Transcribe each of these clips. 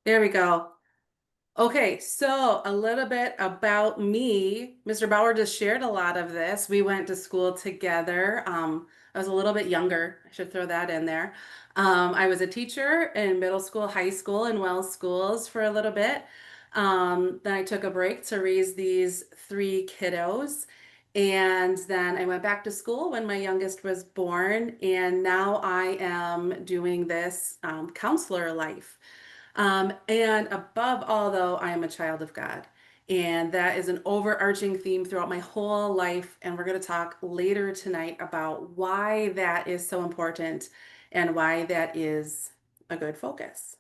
There we go. Okay, so a little bit about me. Mr. Bauer just shared a lot of this. We went to school together. I was a little bit younger. I should throw that in there. I was a teacher in middle school, high school, and Wells schools for a little bit. Then I took a break to raise these three kiddos. And then I went back to school when my youngest was born. And now I am doing this counselor life. And above all, though, I am a child of God. And that is an overarching theme throughout my whole life. And we're going to talk later tonight about why that is so important and why that is a good focus.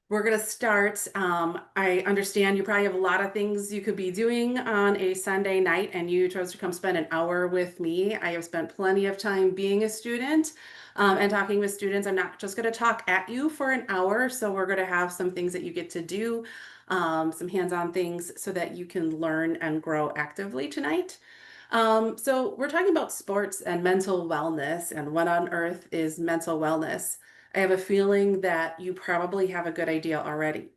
We're going to start. I understand you probably have a lot of things you could be doing on a Sunday night, and you chose to come spend an hour with me. I have spent plenty of time being a student and talking with students. I'm not just going to talk at you for an hour, so we're going to have some things that you get to do, some hands-on things so that you can learn and grow actively tonight. So we're talking about sports and mental wellness, and what on earth is mental wellness? I have a feeling that you probably have a good idea already.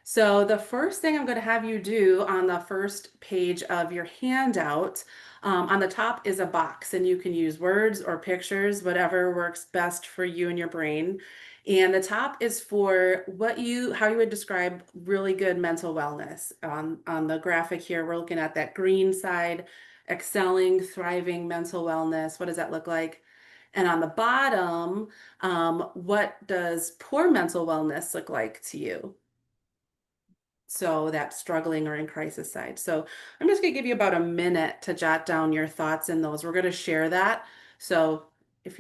So the first thing I'm going to have you do on the first page of your handout, on the top is a box, and you can use words or pictures, whatever works best for you and your brain. And the top is for how you would describe really good mental wellness. On the graphic here, we're looking at that green side, excelling, thriving mental wellness. What does that look like? And on the bottom, what does poor mental wellness look like to you? So that struggling or in crisis side. So I'm just going to give you about a minute to jot down your thoughts in those. We're going to share that. So if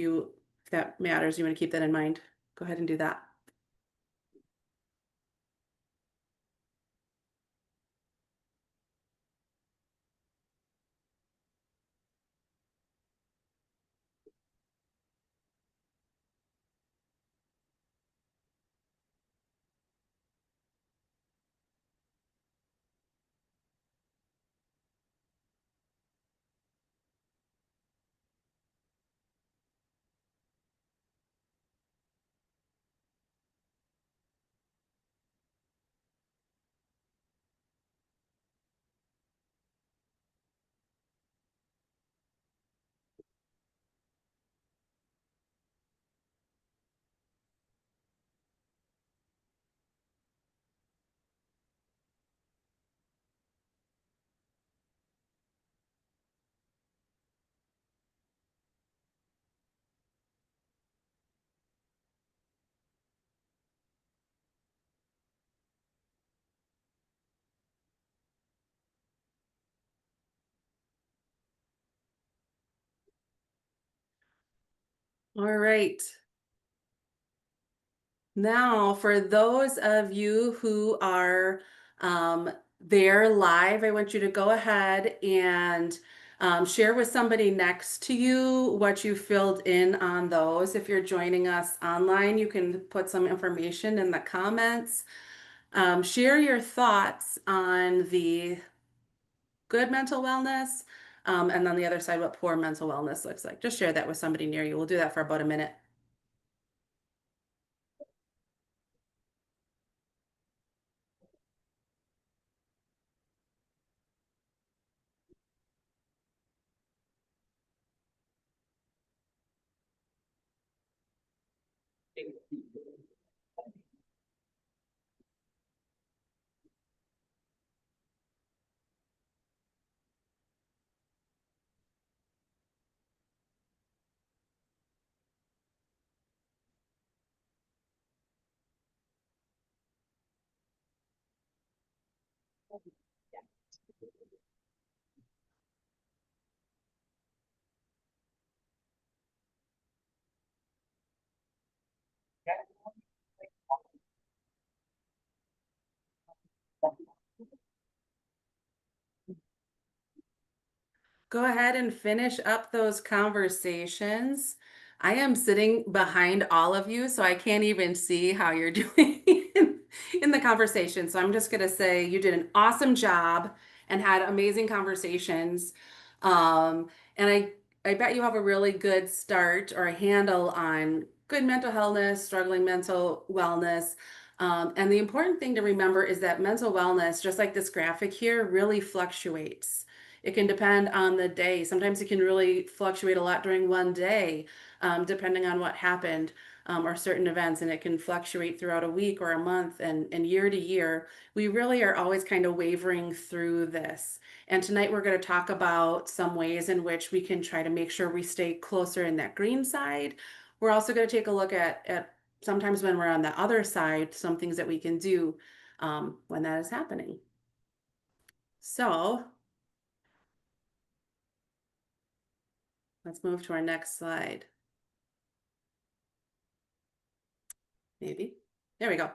that matters, you want to keep that in mind, go ahead and do that. All right. Now, for those of you who are um, there live, I want you to go ahead and share with somebody next to you what you filled in on those. If you're joining us online, you can put some information in the comments. Share your thoughts on the good mental wellness, and on the other side, what poor mental wellness looks like. Just share that with somebody near you. We'll do that for about a minute. Go ahead and finish up those conversations. I am sitting behind all of you, so I can't even see how you're doing in the conversation. So I'm just going to say you did an awesome job and had amazing conversations. And I bet you have a really good start or a handle on good mental health, struggling mental wellness. And the important thing to remember is that mental wellness, just like this graphic here, really fluctuates. It can depend on the day. Sometimes it can really fluctuate a lot during one day, depending on what happened, or certain events, and it can fluctuate throughout a week or a month and year to year. We really are always kind of wavering through this. And tonight we're going to talk about some ways in which we can try to make sure we stay closer in that green side. We're also going to take a look at sometimes when we're on the other side, some things that we can do when that is happening. So let's move to our next slide. Maybe. There we go.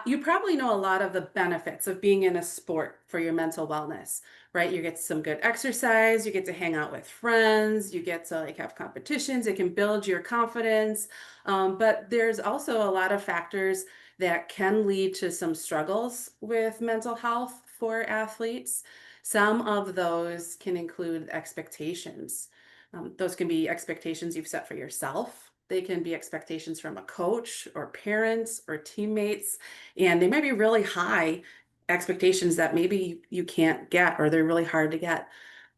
You probably know a lot of the benefits of being in a sport for your mental wellness, right? You get some good exercise, you get to hang out with friends, you get to like have competitions, it can build your confidence. But there's also a lot of factors that can lead to some struggles with mental health for athletes. Some of those can include expectations. Those can be expectations you've set for yourself. They can be expectations from a coach or parents or teammates, and they might be really high expectations that maybe you can't get or they're really hard to get.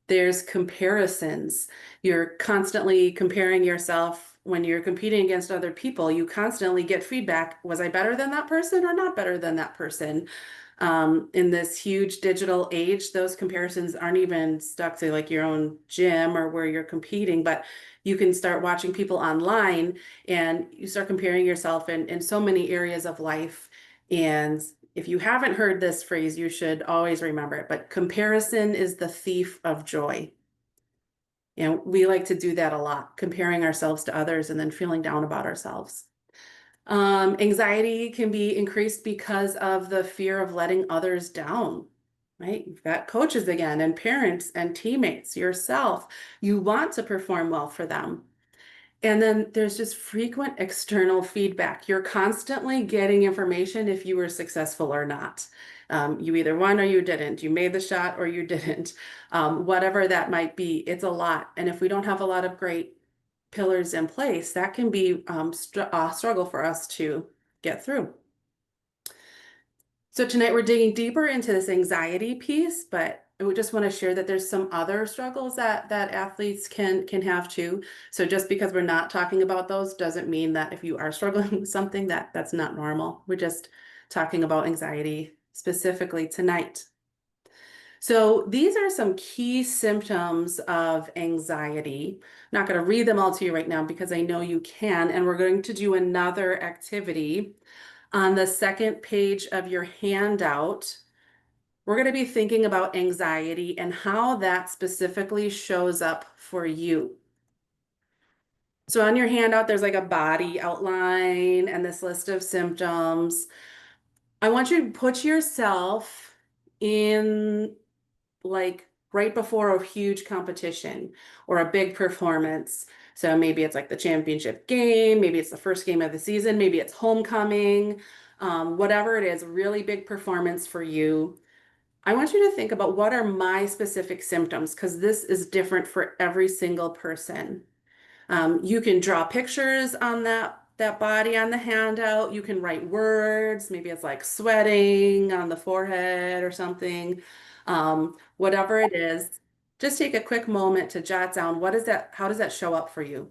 There's comparisons. You're constantly comparing yourself when you're competing against other people. You constantly get feedback. Was I better than that person or not better than that person? In this huge digital age, those comparisons aren't even stuck to like your own gym or where you're competing, but you can start watching people online and you start comparing yourself in so many areas of life. And if you haven't heard this phrase, you should always remember it. But comparison is the thief of joy. And we like to do that a lot, comparing ourselves to others and then feeling down about ourselves. Anxiety can be increased because of the fear of letting others down, right? You've got coaches again, and parents and teammates, yourself. You want to perform well for them. And then there's just frequent external feedback. You're constantly getting information if you were successful or not. You either won or you didn't. You made the shot or you didn't. Whatever that might be, it's a lot. And if we don't have a lot of great pillars in place, that can be a struggle for us to get through. So tonight we're digging deeper into this anxiety piece, but we just want to share that there's some other struggles that athletes can have too. So just because we're not talking about those doesn't mean that if you are struggling with something that's not normal. We're just talking about anxiety specifically tonight. So these are some key symptoms of anxiety. I'm not going to read them all to you right now because I know you can, and we're going to do another activity. On the second page of your handout, we're going to be thinking about anxiety and how that specifically shows up for you. So on your handout, there's like a body outline and this list of symptoms. I want you to put yourself in like right before a huge competition or a big performance. So maybe it's like the championship game, maybe it's the first game of the season, maybe it's homecoming, whatever it is, really big performance for you. I want you to think about what are my specific symptoms because this is different for every single person. You can draw pictures on that body on the handout. You can write words. Maybe it's like sweating on the forehead or something. Whatever it is, just take a quick moment to jot down what is that, how does that show up for you?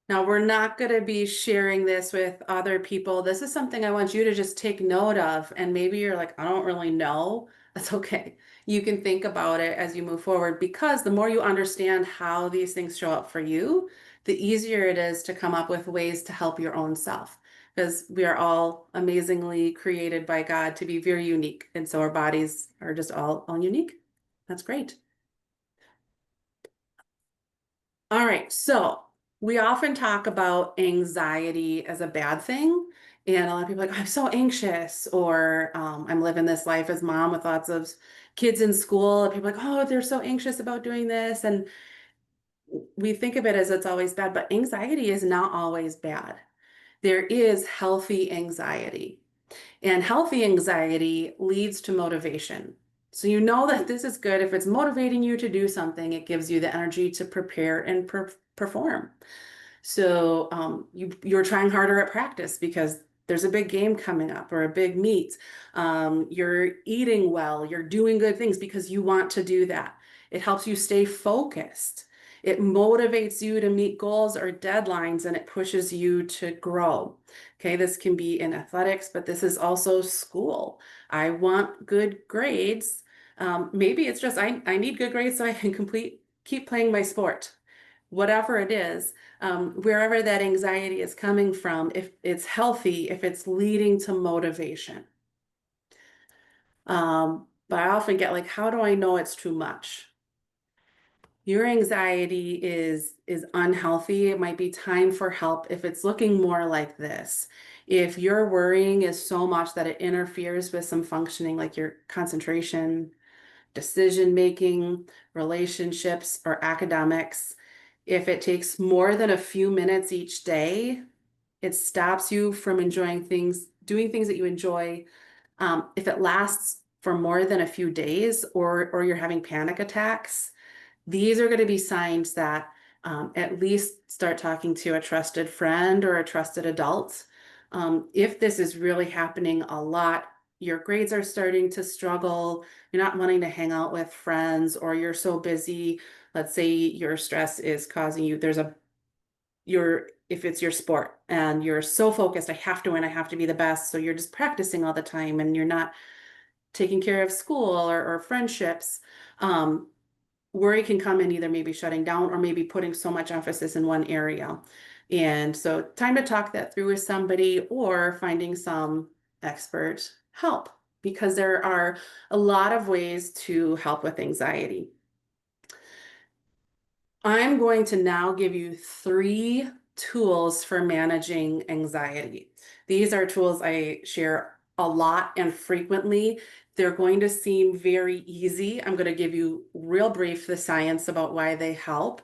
Now, we're not going to be sharing this with other people. This is something I want you to just take note of. And maybe you're like, I don't really know. That's okay. You can think about it as you move forward because the more you understand how these things show up for you, the easier it is to come up with ways to help your own self. because we are all amazingly created by God to be very unique. And so our bodies are just all unique. That's great. All right, so we often talk about anxiety as a bad thing. And a lot of people are like, I'm so anxious, or I'm living this life as mom with lots of kids in school. And people are like, oh, they're so anxious about doing this. And we think of it as it's always bad, but anxiety is not always bad. There is healthy anxiety, and healthy anxiety leads to motivation. So you know that this is good. If it's motivating you to do something, it gives you the energy to prepare and perform. So you're trying harder at practice because there's a big game coming up or a big meet. You're eating well, you're doing good things because you want to do that. It helps you stay focused. It motivates you to meet goals or deadlines, and it pushes you to grow. Okay, this can be in athletics, but this is also school. I want good grades. Maybe it's just I need good grades so I can keep playing my sport. Whatever it is, wherever that anxiety is coming from, if it's healthy, if it's leading to motivation. But I often get like, how do I know it's too much? Your anxiety is unhealthy. It might be time for help if it's looking more like this. If your worrying is so much that it interferes with some functioning, like your concentration, decision making, relationships, or academics, if it takes more than a few minutes each day, it stops you from enjoying things, doing things that you enjoy. If it lasts for more than a few days, or you're having panic attacks, these are going to be signs that at least start talking to a trusted friend or a trusted adult. If this is really happening a lot, your grades are starting to struggle, you're not wanting to hang out with friends, or you're so busy, let's say your stress is causing you, if it's your sport and you're so focused, I have to win, I have to be the best. So you're just practicing all the time and you're not taking care of school or friendships. Worry can come in either maybe shutting down or maybe putting so much emphasis in one area. And so time to talk that through with somebody or finding some expert help, because there are a lot of ways to help with anxiety. I'm going to now give you 3 tools for managing anxiety. These are tools I share a lot and frequently. They're going to seem very easy. I'm going to give you real brief the science about why they help.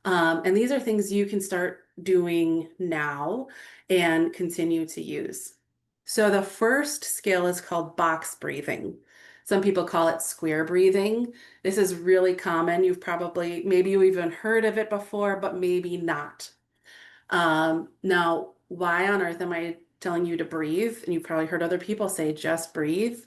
And these are things you can start doing now and continue to use. So the first skill is called box breathing. Some people call it square breathing. This is really common. Maybe you even heard of it before, but maybe not. Now, why on earth am I telling you to breathe? And you've probably heard other people say, just breathe.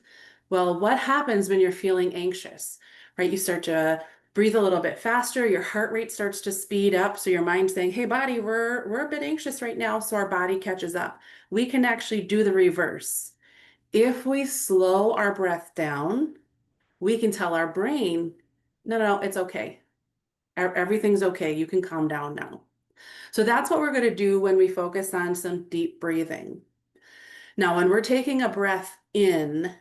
Well, what happens when you're feeling anxious, right? You start to breathe a little bit faster, your heart rate starts to speed up. So your mind's saying, hey, body, we're a bit anxious right now. So our body catches up. We can actually do the reverse. If we slow our breath down, we can tell our brain, no, it's okay. Everything's okay. You can calm down now. So that's what we're going to do when we focus on some deep breathing. Now, when we're taking a breath in,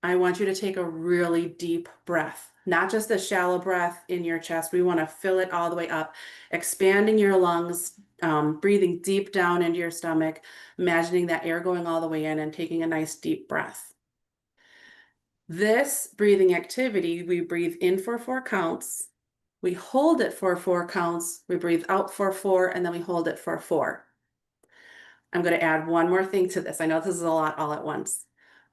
I want you to take a really deep breath, not just a shallow breath in your chest. We want to fill it all the way up, expanding your lungs, breathing deep down into your stomach, imagining that air going all the way in and taking a nice deep breath. This breathing activity, we breathe in for 4 counts, we hold it for 4 counts, we breathe out for 4, and then we hold it for 4. I'm going to add one more thing to this. I know this is a lot all at once.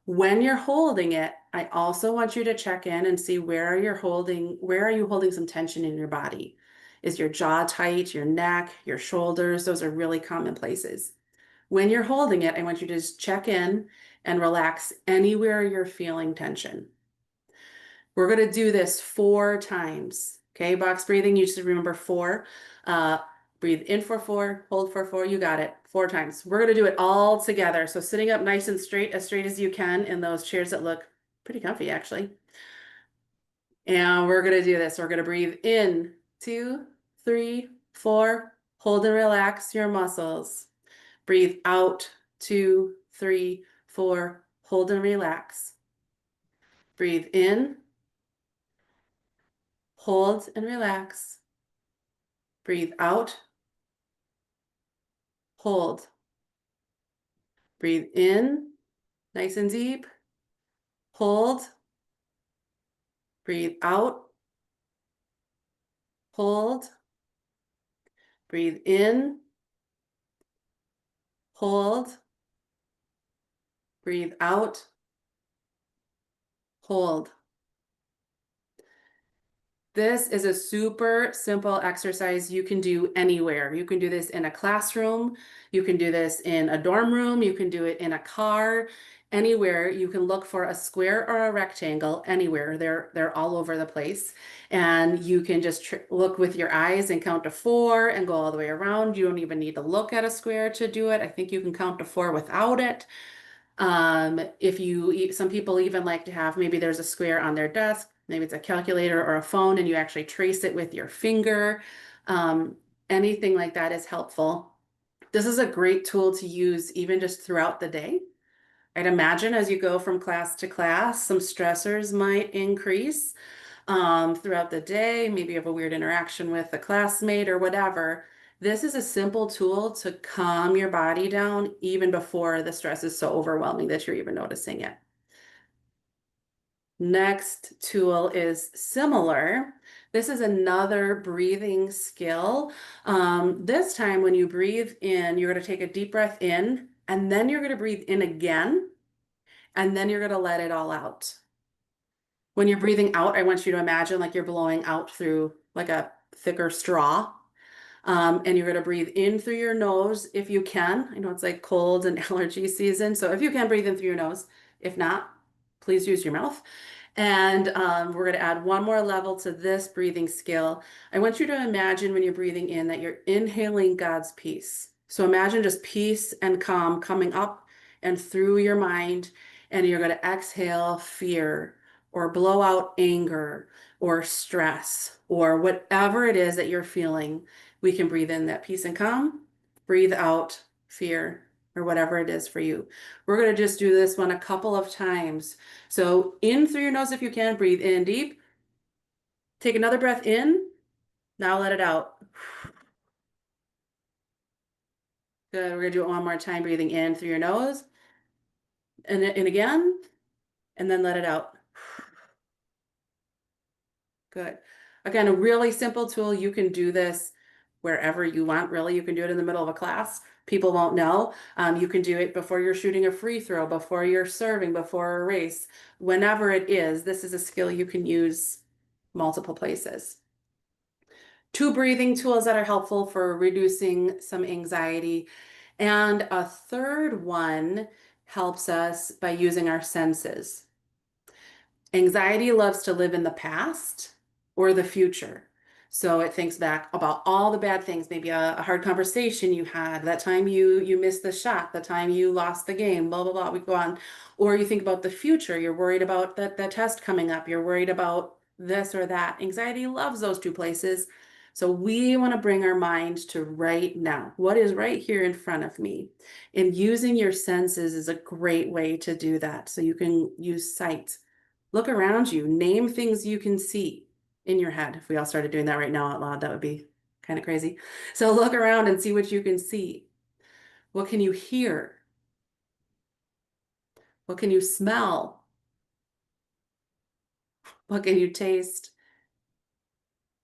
When you're holding it, I also want you to check in and see where are you holding some tension in your body? Is your jaw tight, your neck, your shoulders? Those are really common places. When you're holding it, I want you to just check in and relax anywhere you're feeling tension. We're going to do this 4 times. Okay, box breathing, you should remember 4. Breathe in for 4, hold for 4, you got it, 4 times. We're going to do it all together. So sitting up nice and straight as you can in those chairs that look pretty comfy, actually. And we're going to do this. We're going to breathe in, 2, 3, 4, hold and relax your muscles. Breathe out, 2, 3, 4. Hold and relax. Breathe in, hold and relax. Breathe out, hold. Breathe in, nice and deep. Hold. Breathe out, hold. Breathe in, hold. Breathe out, hold. This is a super simple exercise you can do anywhere. You can do this in a classroom. You can do this in a dorm room. You can do it in a car. Anywhere you can look for a square or a rectangle, anywhere. They're all over the place. And you can just look with your eyes and count to 4 and go all the way around. You don't even need to look at a square to do it. I think you can count to 4 without it. If you, some people even like to have, maybe there's a square on their desk, maybe it's a calculator or a phone, and you actually trace it with your finger. Anything like that is helpful. This is a great tool to use even just throughout the day. I'd imagine as you go from class to class, some stressors might increase throughout the day. Maybe you have a weird interaction with a classmate or whatever. This is a simple tool to calm your body down even before the stress is so overwhelming that you're even noticing it. Next tool is similar. This is another breathing skill. This time when you breathe in, you're going to take a deep breath in, and then you're going to breathe in again, and then you're going to let it all out. When you're breathing out, I want you to imagine like you're blowing out through like a thicker straw. And you're going to breathe in through your nose if you can. I know it's like cold and allergy season, so if you can, breathe in through your nose. If not, please use your mouth. And we're going to add one more level to this breathing skill. I want you to imagine when you're breathing in that you're inhaling God's peace. So imagine just peace and calm coming up and through your mind, and you're going to exhale fear or blow out anger or stress or whatever it is that you're feeling. We can breathe in that peace and calm, breathe out fear or whatever it is for you. We're going to just do this one a couple of times. So in through your nose if you can, breathe in deep. Take another breath in. Now let it out. Good. We're going to do it one more time, breathing in through your nose. And again, and then let it out. Good. Again, a really simple tool. You can do this wherever you want, really. You can do it in the middle of a class. People won't know. You can do it before you're shooting a free throw, before you're serving, before a race. Whenever it is, this is a skill you can use multiple places. 2 breathing tools that are helpful for reducing some anxiety. And a third one helps us by using our senses. Anxiety loves to live in the past or the future. So it thinks back about all the bad things, maybe a hard conversation you had, that time you missed the shot, the time you lost the game, blah, blah, blah, we go on. Or you think about the future, you're worried about the test coming up, you're worried about this or that. Anxiety loves those 2 places. So we want to bring our mind to right now. What is right here in front of me? And using your senses is a great way to do that. So you can use sight. Look around you, name things you can see in your head. If we all started doing that right now out loud, that would be kind of crazy. So look around and see what you can see. What can you hear? What can you smell? What can you taste?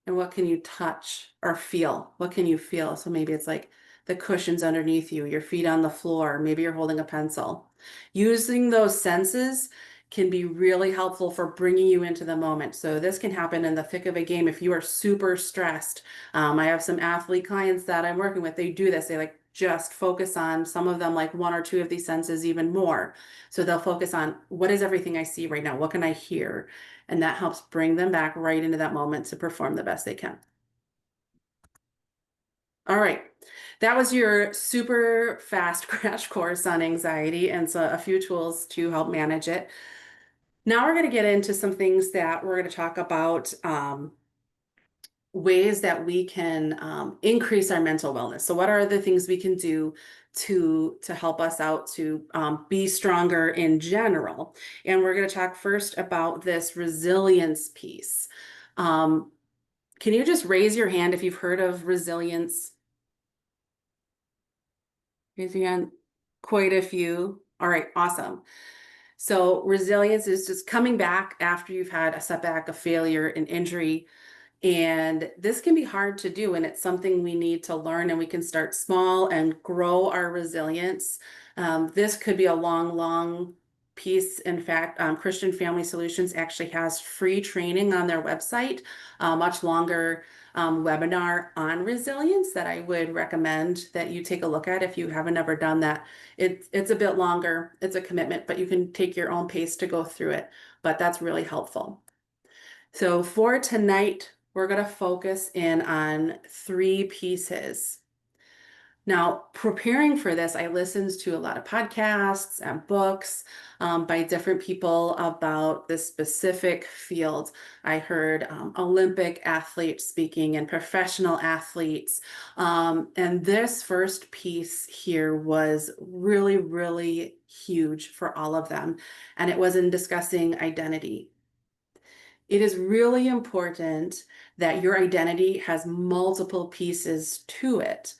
And what can you touch or feel? What can you feel? So maybe it's like the cushions underneath you, your feet on the floor, maybe you're holding a pencil. Using those senses can be really helpful for bringing you into the moment. So this can happen in the thick of a game if you are super stressed. I have some athlete clients that I'm working with, they do this. They like just focus on, some of them like 1 or 2 of these senses even more. So they'll focus on, what is everything I see right now? What can I hear? And that helps bring them back right into that moment to perform the best they can. All right, that was your super fast crash course on anxiety and so a few tools to help manage it. Now we're going to get into some things that we're going to talk about, ways that we can increase our mental wellness. So what are the things we can do to help us out to be stronger in general. And we're going to talk first about this resilience piece. Um, can you just raise your hand if you've heard of resilience? Raise your hand. Quite a few. All right, awesome. So resilience is just coming back after you've had a setback, a failure, an injury. And this can be hard to do, and it's something we need to learn, and we can start small and grow our resilience. This could be a long, long piece. In fact, Christian Family Solutions actually has free training on their website, a much longer webinar on resilience that I would recommend that you take a look at if you haven't ever done that. It's a bit longer, it's a commitment, but you can take your own pace to go through it. But that's really helpful. So for tonight, we're going to focus in on three pieces. Now, preparing for this, I listened to a lot of podcasts and books by different people about this specific field. I heard Olympic athletes speaking and professional athletes. And this first piece here was really, really huge for all of them. And it was in discussing identity. It is really important that your identity has multiple pieces to it.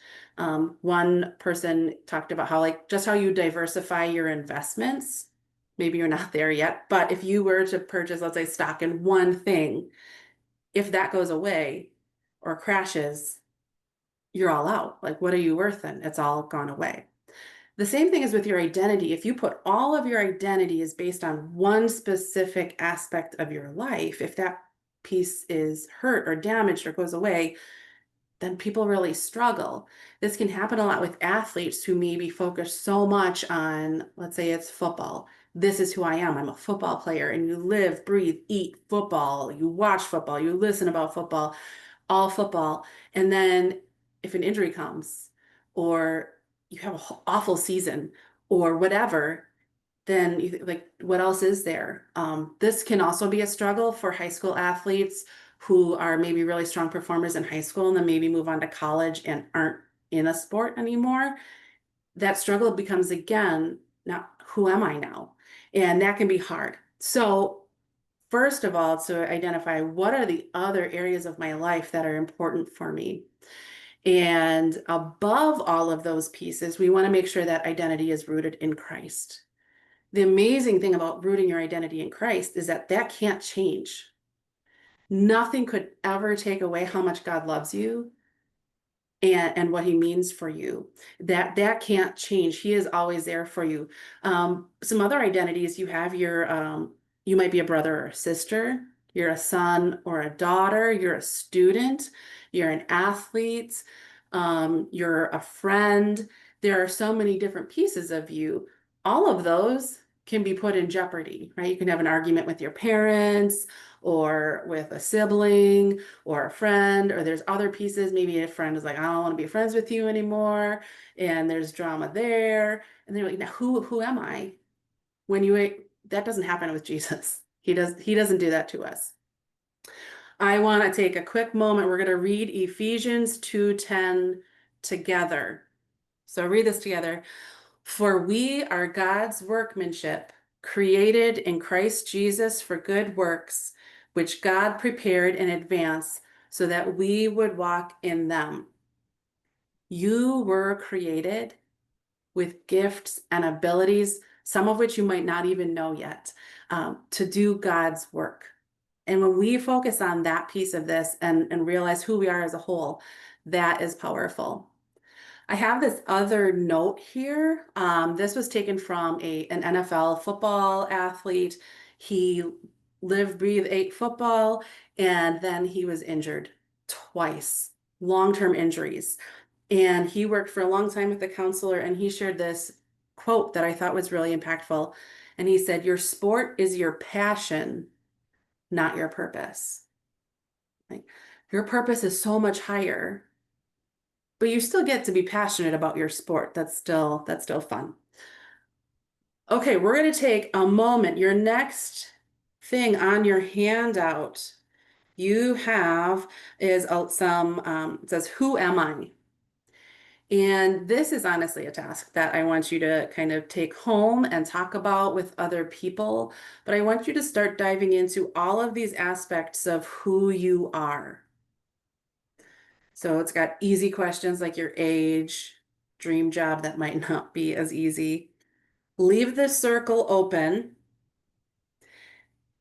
One person talked about how, like, just how you diversify your investments. Maybe you're not there yet, but if you were to purchase, let's say, stock in one thing, if that goes away or crashes, you're all out. Like, what are you worth then? It's all gone away. The same thing is with your identity. If you put all of your identity is based on one specific aspect of your life, if that piece is hurt or damaged or goes away, then people really struggle. This can happen a lot with athletes who maybe focus so much on, let's say it's football. This is who I am. I'm a football player, and you live, breathe, eat football. You watch football, you listen about football, all football. And then if an injury comes, or you have an awful season or whatever, then like, what else is there? This can also be a struggle for high school athletes who are maybe really strong performers in high school and then maybe move on to college and aren't in a sport anymore. That struggle becomes again, now, who am I now? And that can be hard. So first of all, to identify what are the other areas of my life that are important for me. And above all of those pieces, we want to make sure that identity is rooted in Christ. The amazing thing about rooting your identity in Christ is that that can't change. Nothing could ever take away how much God loves you and what he means for you. That can't change. He is always there for you. Some other identities you have, you might be a brother or a sister, you're a son or a daughter, you're a student, you're an athlete, you're a friend. There are so many different pieces of you. All of those can be put in jeopardy, right? You can have an argument with your parents or with a sibling or a friend, or there's other pieces. Maybe a friend is like, I don't want to be friends with you anymore. And there's drama there. And they're like, now who am I? When that doesn't happen with Jesus. He doesn't do that to us. I want to take a quick moment. We're going to read Ephesians 2:10 together. So read this together. For we are God's workmanship, created in Christ Jesus for good works, which God prepared in advance so that we would walk in them. You were created with gifts and abilities, some of which you might not even know yet, to do God's work. And when we focus on that piece of this and realize who we are as a whole, that is powerful. I have this other note here. This was taken from an NFL football athlete. He lived, breathed, ate football, and then he was injured twice, long-term injuries. And he worked for a long time with the counselor, and he shared this quote that I thought was really impactful. And he said, your sport is your passion, not your purpose. Like, your purpose is so much higher, but you still get to be passionate about your sport. That's still fun. Okay, we're going to take a moment. Your next thing on your handout you have is it says, who am I? And this is honestly a task that I want you to kind of take home and talk about with other people. But I want you to start diving into all of these aspects of who you are. So it's got easy questions like your age, dream job that might not be as easy. Leave the circle open.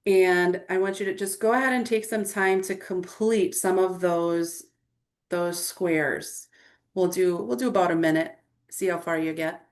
And I want you to just go ahead and take some time to complete some of those squares. We'll do about a minute, see how far you get.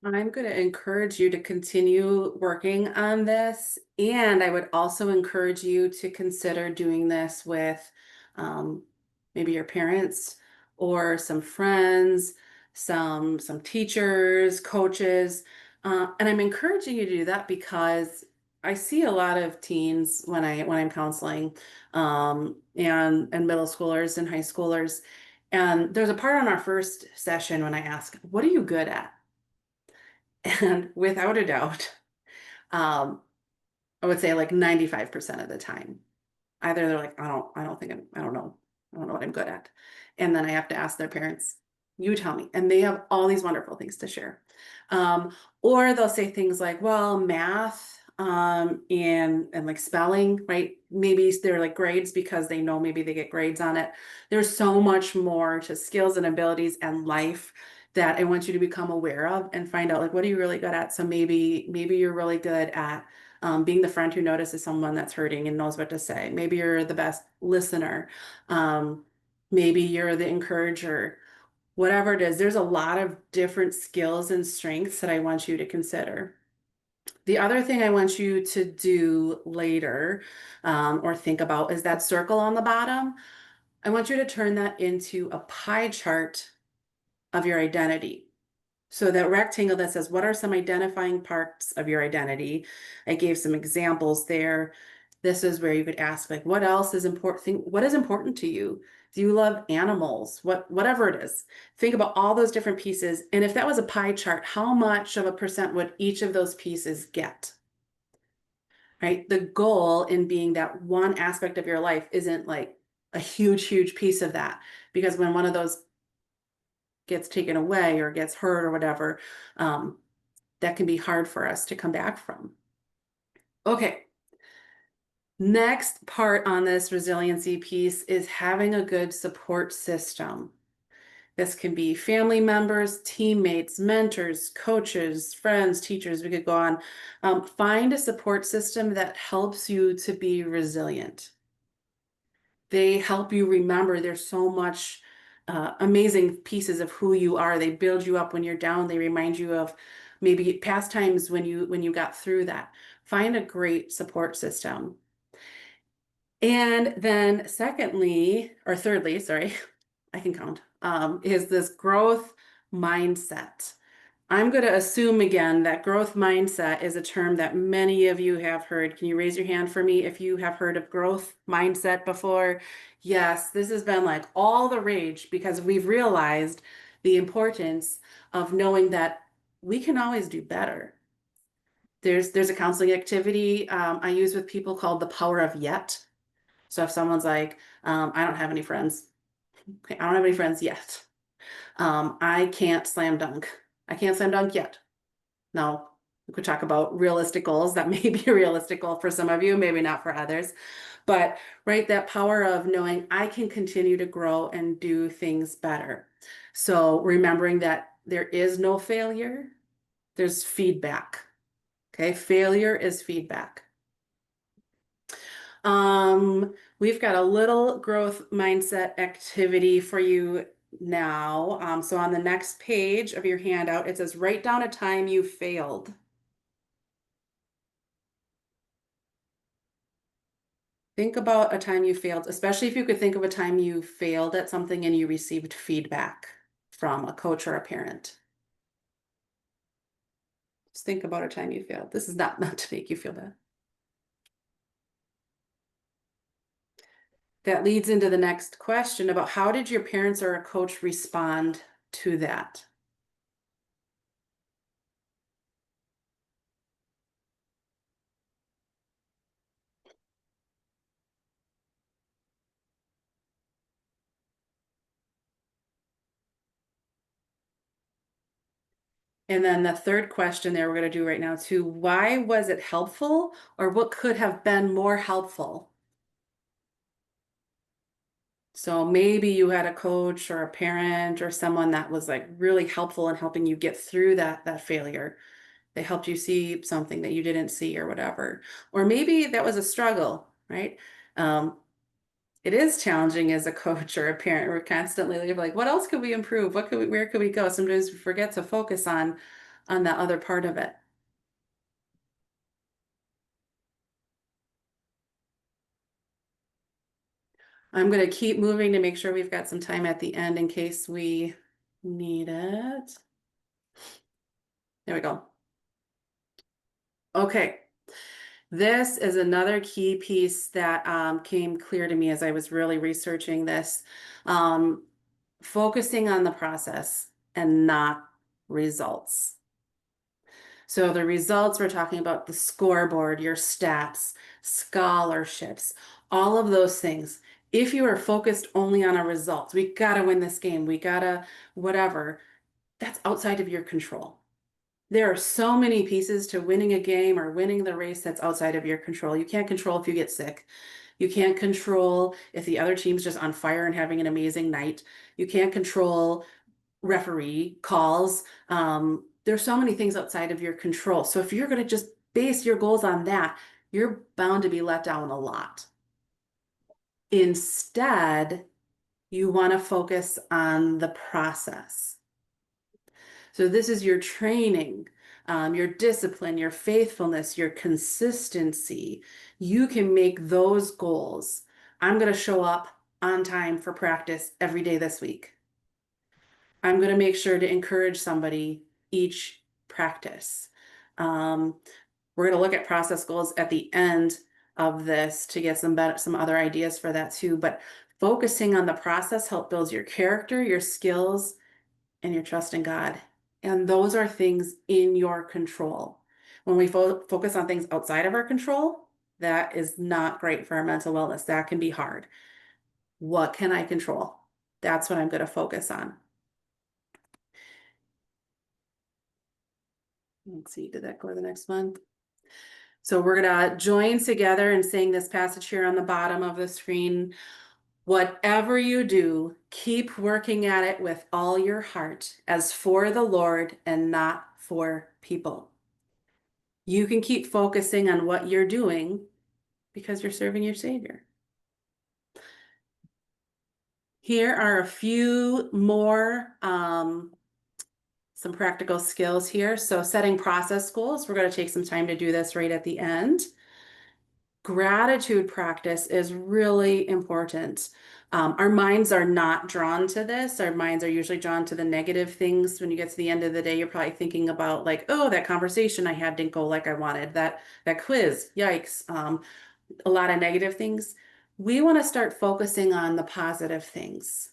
I'm going to encourage you to continue working on this. And I would also encourage you to consider doing this with um, maybe your parents or some friends, some teachers, coaches. And I'm encouraging you to do that because I see a lot of teens when I'm counseling and middle schoolers and high schoolers. And there's a part on our first session when I ask, what are you good at? And without a doubt, um, I would say like 95% of the time, either they're like, I don't know what I'm good at. And then I have to ask their parents, you tell me. And they have all these wonderful things to share. Um, or they'll say things like, well, math, and like spelling, right? Maybe they're like grades because they know maybe they get grades on it. There's so much more to skills and abilities and life that I want you to become aware of and find out like what are you really good at. So maybe you're really good at being the friend who notices someone that's hurting and knows what to say. Maybe you're the best listener. Maybe you're the encourager. Whatever it is, there's a lot of different skills and strengths that I want you to consider. The other thing I want you to do later, or think about is that circle on the bottom. I want you to turn that into a pie chart of your identity. So that rectangle that says, what are some identifying parts of your identity? I gave some examples there. This is where you could ask, like, what else is important? What is important to you? Do you love animals? Whatever it is. Think about all those different pieces. And if that was a pie chart, how much of a percent would each of those pieces get? Right? The goal in being that one aspect of your life isn't like a huge, huge piece of that. Because when one of those gets taken away or gets hurt or whatever, um, that can be hard for us to come back from. Okay, next part on this resiliency piece is having a good support system. This can be family members, teammates, mentors, coaches, friends, teachers. We could go on. Find a support system that helps you to be resilient. They help you remember there's so much amazing pieces of who you are. They build you up when you're down. They remind you of maybe past times when you got through that. Find a great support system. And then secondly, or thirdly, sorry, I can count, is this growth mindset. I'm going to assume again that growth mindset is a term that many of you have heard. Can you raise your hand for me if you have heard of growth mindset before? Yes, this has been like all the rage because we've realized the importance of knowing that we can always do better. There's a counseling activity I use with people called the power of yet. So if someone's like, I don't have any friends. Okay, I don't have any friends yet. I can't slam dunk. I can't slam dunk yet. Now, we could talk about realistic goals. That may be a realistic goal for some of you, maybe not for others. But right, that power of knowing I can continue to grow and do things better. So remembering that there is no failure, there's feedback. Okay, failure is feedback. We've got a little growth mindset activity for you now. So on the next page of your handout, it says, write down a time you failed. Think about a time you failed, especially if you could think of a time you failed at something and you received feedback from a coach or a parent. Just think about a time you failed. This is not to make you feel bad. That leads into the next question about how did your parents or a coach respond to that? And then the third question there we're going to do right now too, why was it helpful or what could have been more helpful? So maybe you had a coach or a parent or someone that was like really helpful in helping you get through that failure. They helped you see something that you didn't see or whatever. Or maybe that was a struggle, right? It is challenging as a coach or a parent. We're constantly like, what else could we improve? Where could we go? Sometimes we forget to focus on that other part of it. I'm going to keep moving to make sure we've got some time at the end in case we need it. There we go. Okay. This is another key piece that came clear to me as I was really researching this. Focusing on the process and not results. So the results, we're talking about the scoreboard, your stats, scholarships, all of those things. If you are focused only on a result, we got to win this game, we got to whatever, that's outside of your control. There are so many pieces to winning a game or winning the race that's outside of your control. You can't control if you get sick. You can't control if the other team's just on fire and having an amazing night. You can't control referee calls. There's so many things outside of your control. So if you're going to just base your goals on that, you're bound to be let down a lot. Instead, you want to focus on the process. So this is your training, your discipline, your faithfulness, your consistency. You can make those goals. I'm going to show up on time for practice every day this week. I'm going to make sure to encourage somebody each practice. We're going to look at process goals at the end of this to get some other ideas for that too. But focusing on the process helps build your character, your skills, and your trust in God. And those are things in your control. When we focus on things outside of our control, that is not great for our mental wellness. That can be hard. What can I control? That's what I'm going to focus on. Let's see, did that go to the next one? So we're going to join together and saying this passage here on the bottom of the screen. Whatever you do, keep working at it with all your heart as for the Lord and not for people. You can keep focusing on what you're doing because you're serving your Savior. Here are a few more some practical skills here. So setting process goals. We're going to take some time to do this right at the end. Gratitude practice is really important. Our minds are not drawn to this. Our minds are usually drawn to the negative things. When you get to the end of the day, you're probably thinking about like, oh, that conversation I had didn't go like I wanted. That quiz, yikes. A lot of negative things. We want to start focusing on the positive things.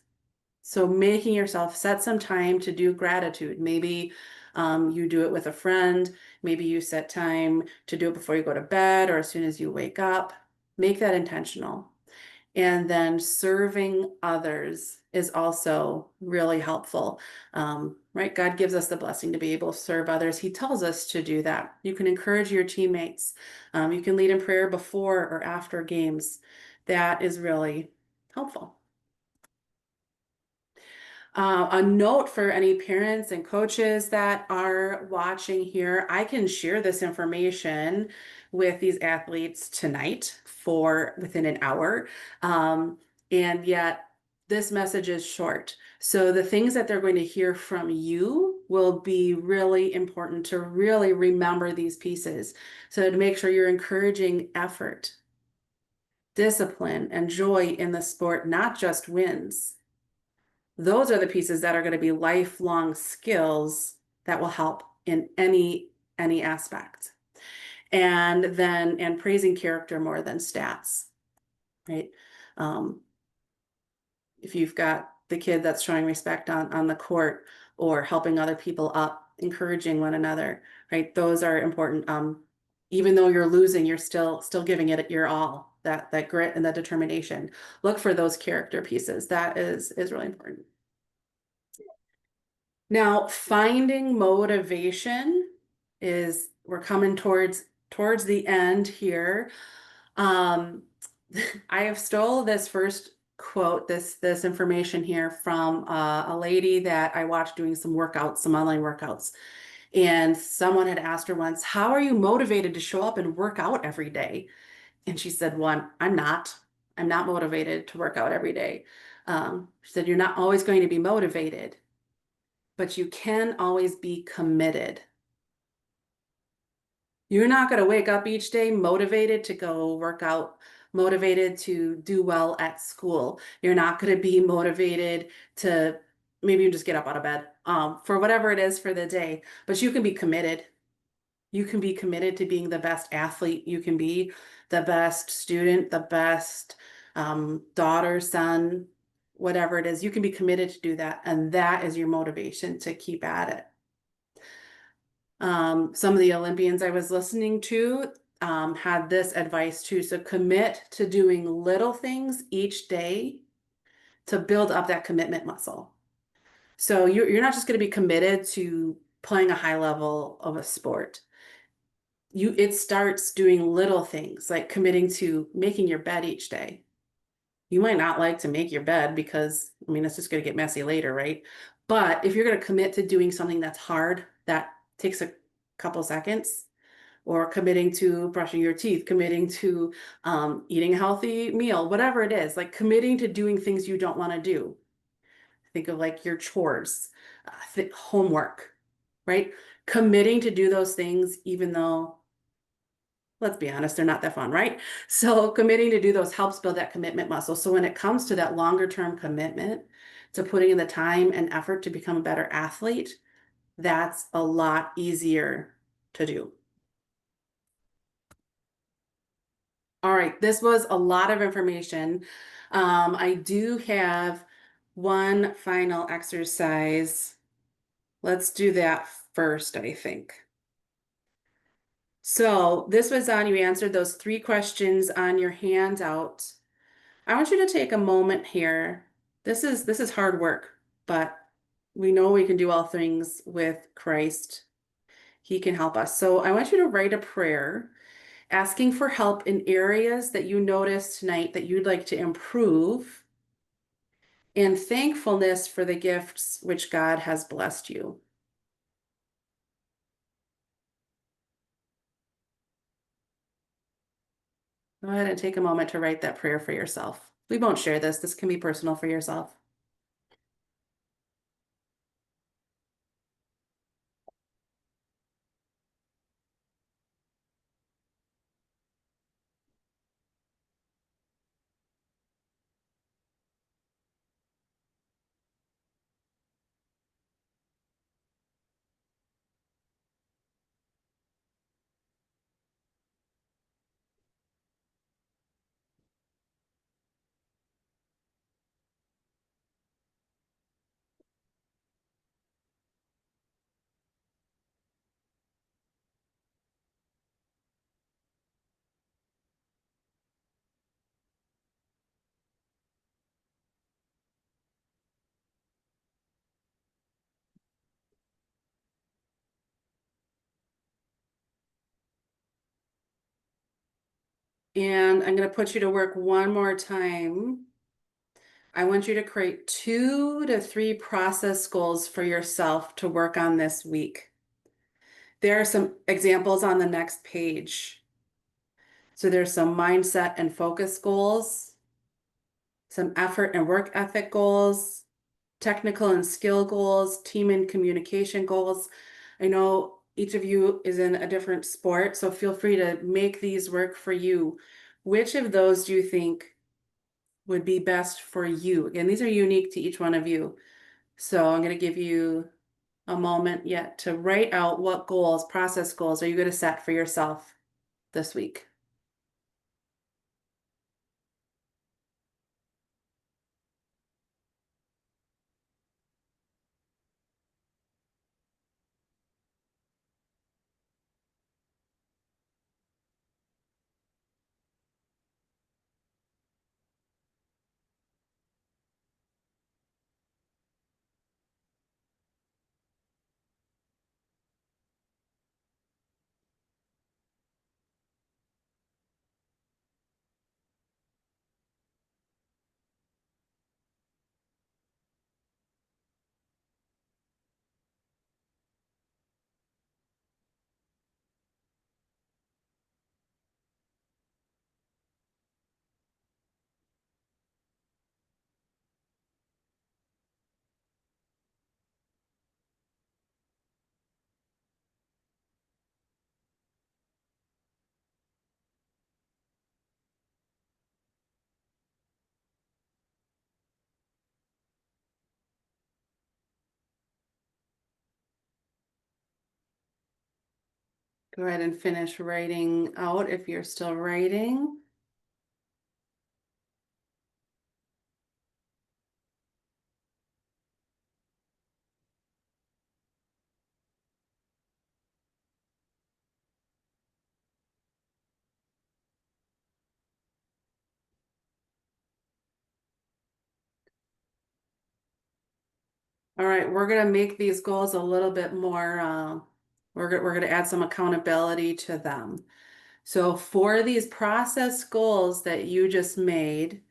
So making yourself set some time to do gratitude. Maybe you do it with a friend. Maybe you set time to do it before you go to bed or as soon as you wake up. Make that intentional. And then serving others is also really helpful. Right? God gives us the blessing to be able to serve others. He tells us to do that. You can encourage your teammates. You can lead in prayer before or after games. That is really helpful. A note for any parents and coaches that are watching here, I can share this information with these athletes tonight for within an hour. And yet this message is short. So the things that they're going to hear from you will be really important to really remember these pieces. So to make sure you're encouraging effort, discipline, and joy in the sport, not just wins. Those are the pieces that are going to be lifelong skills that will help in any aspect. And praising character more than stats, right? Um, if you've got the kid that's showing respect on the court or helping other people up, encouraging one another, right? Those are important. Even though you're losing, you're still giving it your all. That grit and that determination. Look for those character pieces. That is really important. Now, finding motivation is we're coming towards the end here. Um, I have stole this first quote, this information here from a lady that I watched doing some workouts, some online workouts. And someone had asked her once, "How are you motivated to show up and work out every day?" And she said, "One, I'm not. I'm not motivated to work out every day." She said, "You're not always going to be motivated, but you can always be committed." You're not going to wake up each day motivated to go work out, motivated to do well at school. You're not going to be motivated to maybe you just get up out of bed for whatever it is for the day, but you can be committed. You can be committed to being the best athlete. You can be the best student, the best daughter, son, whatever it is. You can be committed to do that. And that is your motivation to keep at it. Some of the Olympians I was listening to had this advice too. So commit to doing little things each day to build up that commitment muscle. So you're not just going to be committed to playing a high level of a sport. It starts doing little things like committing to making your bed each day. You might not like to make your bed because, I mean, it's just going to get messy later, right? But if you're going to commit to doing something that's hard, that takes a couple seconds, or committing to brushing your teeth, committing to eating a healthy meal, whatever it is, like committing to doing things you don't want to do. Think of like your chores, homework, right? Committing to do those things, even though, let's be honest, they're not that fun, right? So committing to do those helps build that commitment muscle. So when it comes to that longer term commitment to putting in the time and effort to become a better athlete, that's a lot easier to do. All right, this was a lot of information. I do have one final exercise. Let's do that first, I think. So this was on, you answered those 3 questions on your handout. I want you to take a moment here. This is hard work, but we know we can do all things with Christ. He can help us. So I want you to write a prayer asking for help in areas that you noticed tonight that you'd like to improve, and thankfulness for the gifts which God has blessed you. Go ahead and take a moment to write that prayer for yourself. We won't share this. This can be personal for yourself. And I'm going to put you to work one more time. I want you to create 2 to 3 process goals for yourself to work on this week. There are some examples on the next page. So there's some mindset and focus goals, some effort and work ethic goals, technical and skill goals, team and communication goals. I know each of you is in a different sport, so feel free to make these work for you. Which of those do you think would be best for you? Again, these are unique to each one of you. So I'm going to give you a moment yet to write out what goals, process goals, are you going to set for yourself this week? Go ahead and finish writing out if you're still writing. All right, we're going to make these goals a little bit more, we're going to add some accountability to them. So for these process goals that you just made,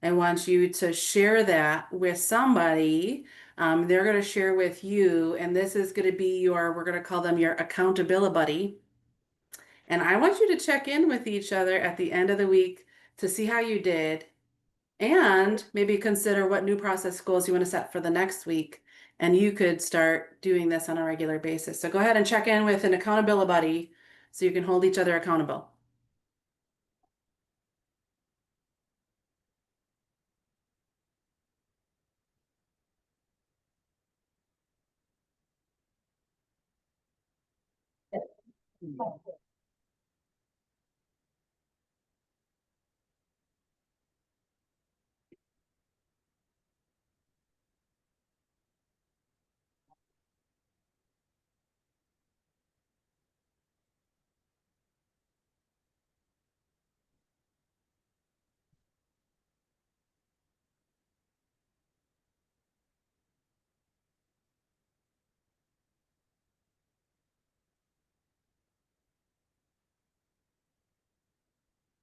I want you to share that with somebody. They're going to share with you, and this is going to be your, we're going to call them your accountability buddy. And I want you to check in with each other at the end of the week to see how you did and maybe consider what new process goals you want to set for the next week. And you could start doing this on a regular basis. So go ahead and check in with an accountability buddy so you can hold each other accountable.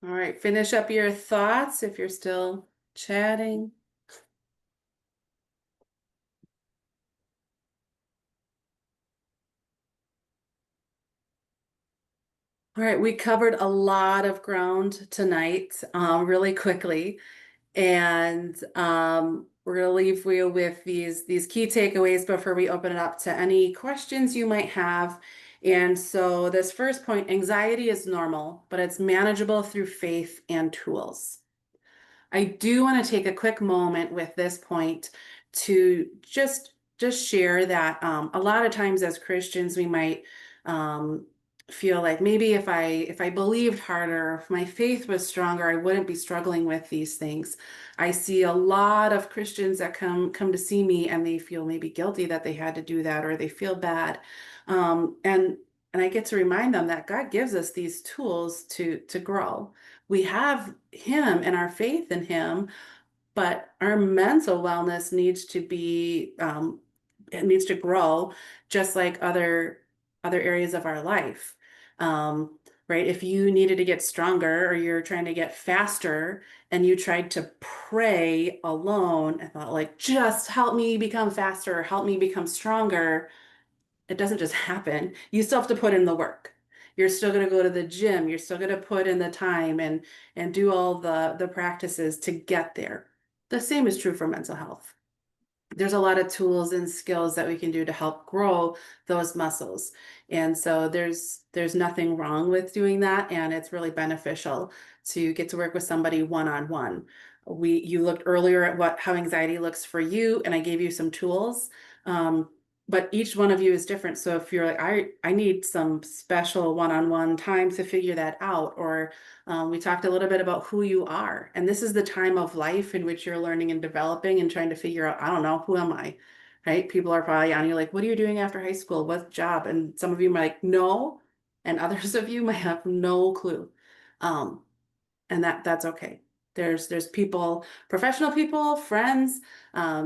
All right, finish up your thoughts if you're still chatting. All right, we covered a lot of ground tonight, really quickly. And we're going to leave you with these key takeaways before we open it up to any questions you might have. And so this first point, anxiety is normal, but it's manageable through faith and tools. I do want to take a quick moment with this point to just share that a lot of times as Christians we might feel like maybe if I believed harder, if my faith was stronger, I wouldn't be struggling with these things. I see a lot of Christians that come to see me and they feel maybe guilty that they had to do that or they feel bad. And I get to remind them that God gives us these tools to grow. We have him and our faith in him, but our mental wellness needs to be it needs to grow just like other areas of our life. right? If you needed to get stronger or you're trying to get faster and you tried to pray alone and thought like, just help me become faster, help me become stronger, it doesn't just happen. You still have to put in the work. You're still going to go to the gym. You're still going to put in the time and do all the practices to get there. The same is true for mental health. There's a lot of tools and skills that we can do to help grow those muscles. And so there's nothing wrong with doing that, and it's really beneficial to get to work with somebody one-on-one. You looked earlier at how anxiety looks for you, and I gave you some tools. But each one of you is different. So if you're like, I need some special one-on-one time to figure that out, or we talked a little bit about who you are. And this is the time of life in which you're learning and developing and trying to figure out, I don't know, who am I? Right? People are probably on you like, what are you doing after high school? What job? And some of you might like, no. And others of you might have no clue. Um, and that's okay. There's people, professional people, friends,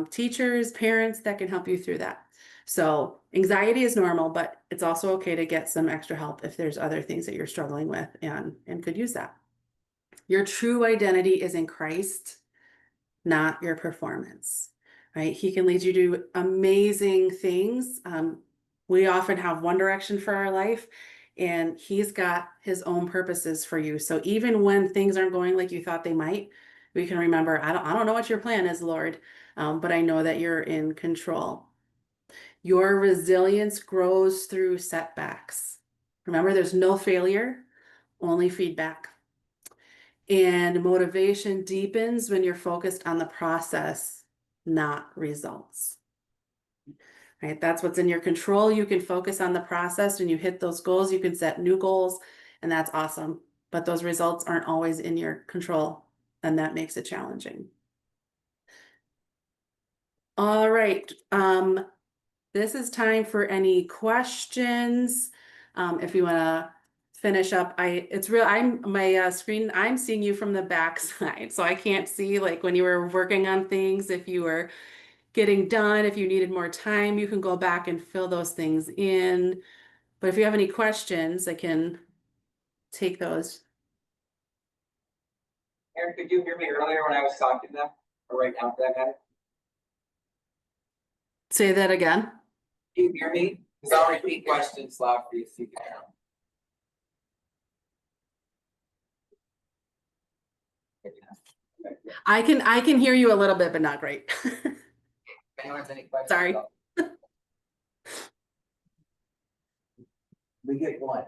teachers, parents that can help you through that. So anxiety is normal, but it's also okay to get some extra help if there's other things that you're struggling with and could use that. Your true identity is in Christ, not your performance, right? He can lead you to amazing things. We often have one direction for our life, and he's got his own purposes for you. So even when things aren't going like you thought they might, we can remember, I don't know what your plan is, Lord, but I know that you're in control. Your resilience grows through setbacks. Remember, there's no failure, only feedback. And motivation deepens when you're focused on the process, not results. Right? That's what's in your control. You can focus on the process. When you hit those goals, you can set new goals, and that's awesome. But those results aren't always in your control, and that makes it challenging. All right. This is time for any questions. If you want to finish up, I'm my screen, I'm seeing you from the back side, so I can't see like when you were working on things, if you were getting done, if you needed more time, you can go back and fill those things in. But if you have any questions, I can take those. Aaron, could you hear me earlier when I was talking to them? Or right now for that matter? Say that again. Can you hear me? Because I'll repeat questions loud for you so you can hear them. I can hear you a little bit, but not great. If anyone has any questions. Sorry. We get one.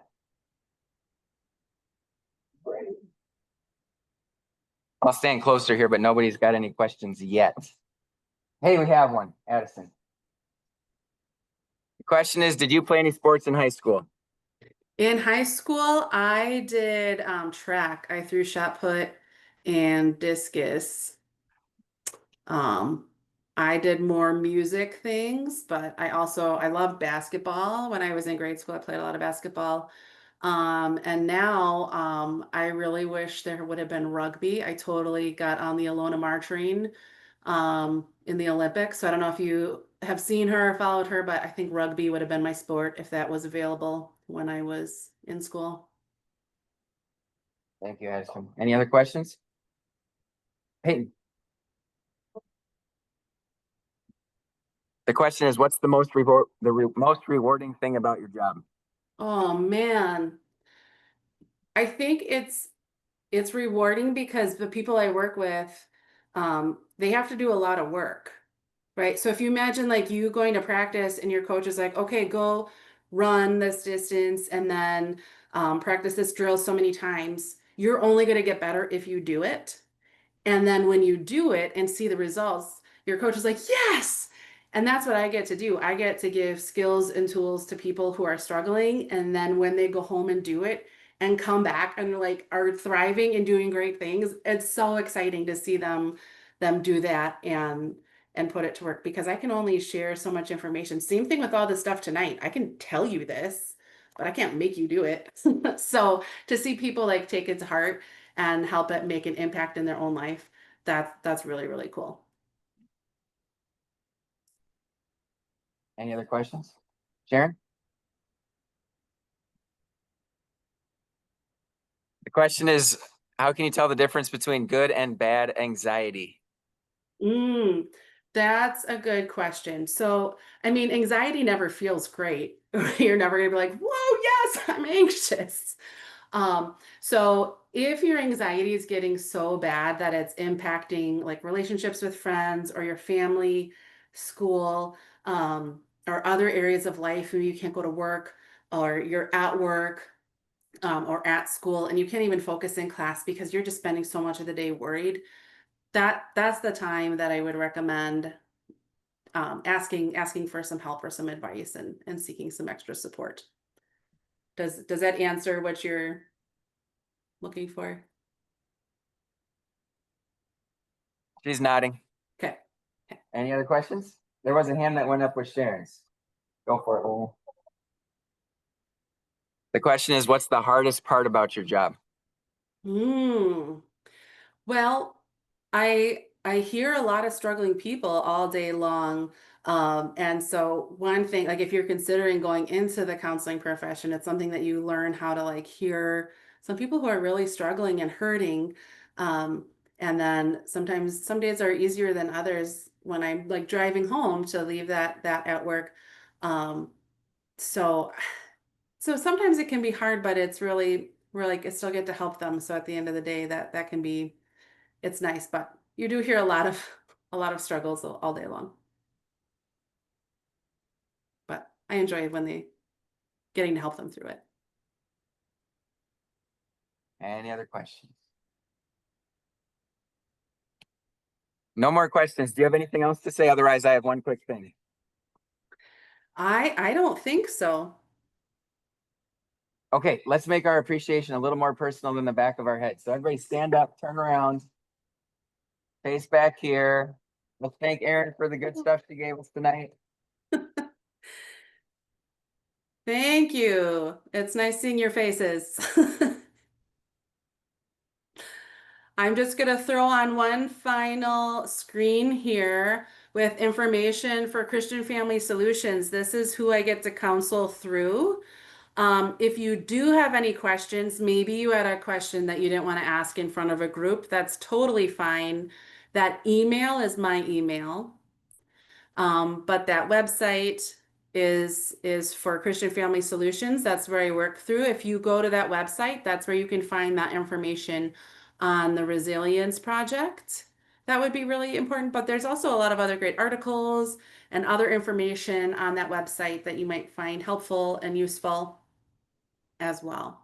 I'll stand closer here, but nobody's got any questions yet. Hey, we have one, Addison. The question is, did you play any sports in high school? In high school, I did track. I threw shot put and discus. Um, I did more music things, but I loved basketball. When I was in grade school, I played a lot of basketball. And now I really wish there would have been rugby. I totally got on the Alona Margarine in the Olympics. So I don't know if you have seen her or followed her, but I think rugby would have been my sport if that was available when I was in school. Thank you, Addison. Any other questions? Peyton. The question is, what's the most most rewarding thing about your job? Oh man. I think it's rewarding because the people I work with, they have to do a lot of work, right? So if you imagine like you going to practice and your coach is like, okay, go run this distance and then practice this drill so many times, you're only going to get better if you do it. And then when you do it and see the results, your coach is like, yes. And that's what I get to do. I get to give skills and tools to people who are struggling. And then when they go home and do it and come back and like are thriving and doing great things, it's so exciting to see them do that and put it to work because I can only share so much information. Same thing with all this stuff tonight. I can tell you this, but I can't make you do it. So to see people like take it to heart and help it make an impact in their own life, that's really, really cool. Any other questions? Sharon? question is, how can you tell the difference between good and bad anxiety? Mm, that's a good question. So, I mean, anxiety never feels great. You're never gonna be like, whoa, yes, I'm anxious. So if your anxiety is getting so bad that it's impacting like relationships with friends or your family, school, or other areas of life where you can't go to work or you're at work, or at school and you can't even focus in class because you're just spending so much of the day worried, that's the time that I would recommend asking for some help or some advice and seeking some extra support. Does that answer what you're looking for? She's nodding. Okay. Okay. Any other questions? There was a hand that went up with Sharon's. Go for it, Lowell. The question is, what's the hardest part about your job? Hmm. Well, I hear a lot of struggling people all day long. And so one thing, like if you're considering going into the counseling profession, it's something that you learn how to like hear some people who are really struggling and hurting. Um, and then sometimes some days are easier than others when I'm like driving home to leave that at work. Um, so so sometimes it can be hard, but it's really we're like I still get to help them. So at the end of the day, that can be it's nice, but you do hear a lot of a lot of struggles all day long. But I enjoy when they getting to help them through it. Any other questions? No more questions. Do you have anything else to say? Otherwise, I have one quick thing. I don't think so. Okay, let's make our appreciation a little more personal than the back of our head. So everybody stand up, turn around, face back here. Let's thank Erin for the good stuff she gave us tonight. Thank you. It's nice seeing your faces. I'm just going to throw on one final screen here with information for Christian Family Solutions. This is who I get to counsel through. If you do have any questions, maybe you had a question that you didn't want to ask in front of a group, that's totally fine. That email is my email. But that website is for Christian Family Solutions. That's where I work through. If you go to that website, that's where you can find that information on the Resilience Project. That would be really important. But there's also a lot of other great articles and other information on that website that you might find helpful and useful as well.